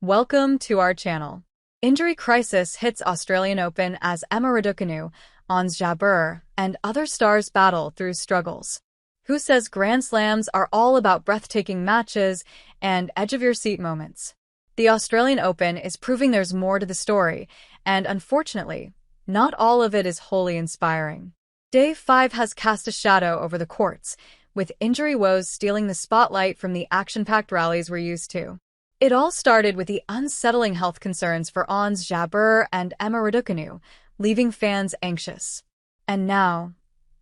Welcome to our channel. Injury crisis hits Australian Open as Emma Raducanu, Ons Jabeur, and other stars battle through struggles. Who says Grand Slams are all about breathtaking matches and edge-of-your-seat moments? The Australian Open is proving there's more to the story, and unfortunately, not all of it is wholly inspiring. Day 5 has cast a shadow over the courts, with injury woes stealing the spotlight from the action-packed rallies we're used to. It all started with the unsettling health concerns for Ons Jabeur and Emma Raducanu, leaving fans anxious. And now,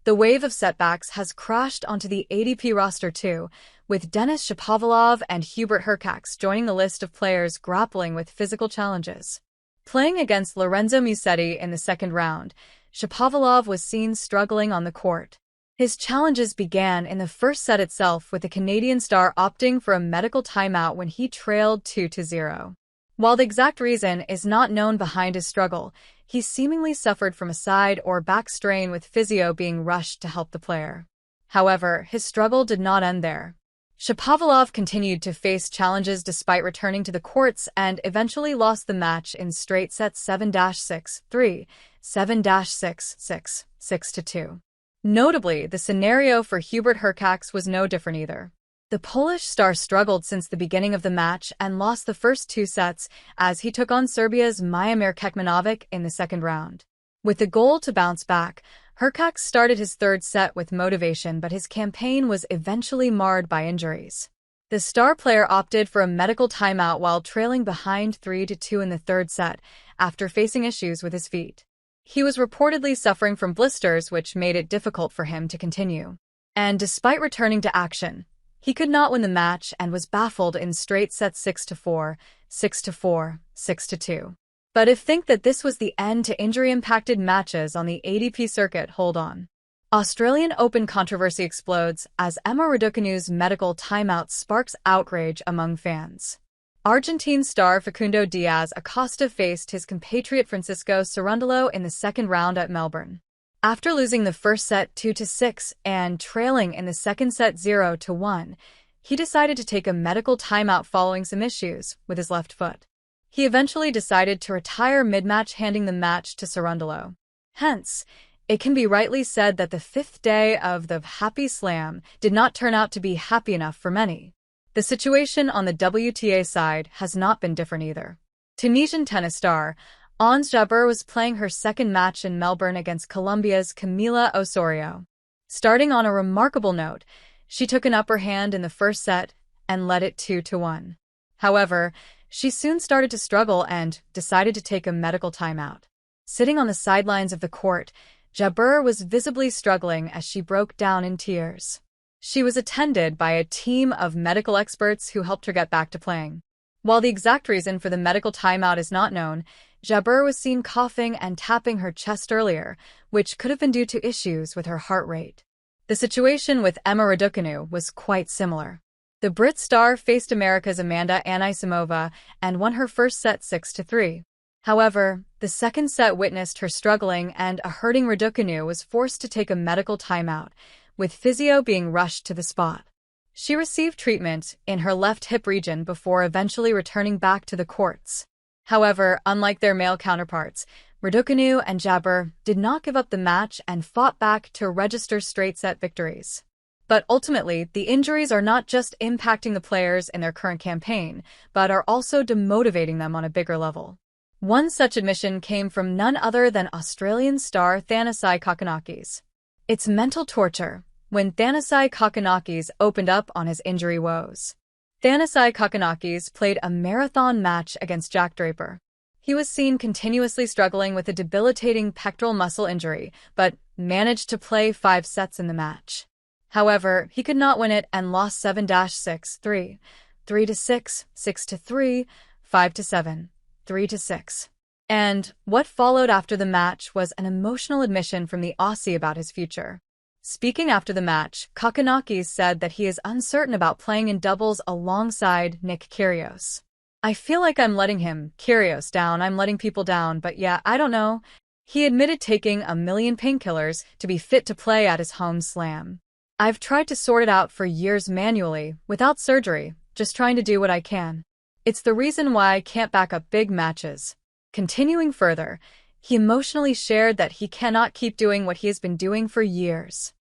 the wave of setbacks has crashed onto the ATP roster too, with Denis, Shapovalov, and Hubert Hurkacz joining the list of players grappling with physical challenges. Playing against Lorenzo Musetti in the second round, Shapovalov was seen struggling on the court. His challenges began in the first set itself, with the Canadian star opting for a medical timeout when he trailed 2-0. While the exact reason is not known behind his struggle, he seemingly suffered from a side or back strain, with physio being rushed to help the player. However, his struggle did not end there. Shapovalov continued to face challenges despite returning to the courts and eventually lost the match in straight sets 7-6-3, 7-6-6, 6-2. Notably, the scenario for Hubert Hurkacz was no different either. The Polish star struggled since the beginning of the match and lost the first two sets as he took on Serbia's Miomir Kekmanovic in the second round. With the goal to bounce back, Hurkacz started his third set with motivation, but his campaign was eventually marred by injuries. The star player opted for a medical timeout while trailing behind 3-2 in the third set after facing issues with his feet. He was reportedly suffering from blisters, which made it difficult for him to continue. And despite returning to action, he could not win the match and was baffled in straight sets 6-4, 6-4, 6-2. But if think that this was the end to injury-impacted matches on the ATP circuit, hold on. Australian Open controversy explodes as Emma Raducanu's medical timeout sparks outrage among fans. Argentine star Facundo Diaz Acosta faced his compatriot Francisco Cerundolo in the second round at Melbourne. After losing the first set 2-6 and trailing in the second set 0-1, he decided to take a medical timeout following some issues with his left foot. He eventually decided to retire mid-match, handing the match to Cerundolo. Hence, it can be rightly said that the fifth day of the Happy Slam did not turn out to be happy enough for many. The situation on the WTA side has not been different either. Tunisian tennis star Ons Jabeur was playing her second match in Melbourne against Colombia's Camila Osorio. Starting on a remarkable note, she took an upper hand in the first set and led it 2-1. However, she soon started to struggle and decided to take a medical timeout. Sitting on the sidelines of the court, Jabeur was visibly struggling as she broke down in tears. She was attended by a team of medical experts who helped her get back to playing. While the exact reason for the medical timeout is not known, Jabeur was seen coughing and tapping her chest earlier, which could have been due to issues with her heart rate. The situation with Emma Raducanu was quite similar. The Brit star faced America's Amanda Anisimova and won her first set 6-3. However, the second set witnessed her struggling, and a hurting Raducanu was forced to take a medical timeout, with physio being rushed to the spot. She received treatment in her left hip region before eventually returning back to the courts. However, unlike their male counterparts, Raducanu and Jabeur did not give up the match and fought back to register straight-set victories. But ultimately, the injuries are not just impacting the players in their current campaign, but are also demotivating them on a bigger level. One such admission came from none other than Australian star Thanasi Kokkinakis. It's mental torture when Thanasi Kokkinakis opened up on his injury woes. Thanasi Kokkinakis played a marathon match against Jack Draper. He was seen continuously struggling with a debilitating pectoral muscle injury, but managed to play 5 sets in the match. However, he could not win it and lost 7-6-3, 3-6, 6-3, 5-7, 3-6. And what followed after the match was an emotional admission from the Aussie about his future. Speaking after the match, Kokkinakis said that he is uncertain about playing in doubles alongside Nick Kyrgios. I feel like I'm letting Kyrgios down, I'm letting people down, but yeah, I don't know. He admitted taking a million painkillers to be fit to play at his home slam. I've tried to sort it out for years manually, without surgery, just trying to do what I can. It's the reason why I can't back up big matches. Continuing further, he emotionally shared that he cannot keep doing what he has been doing for years.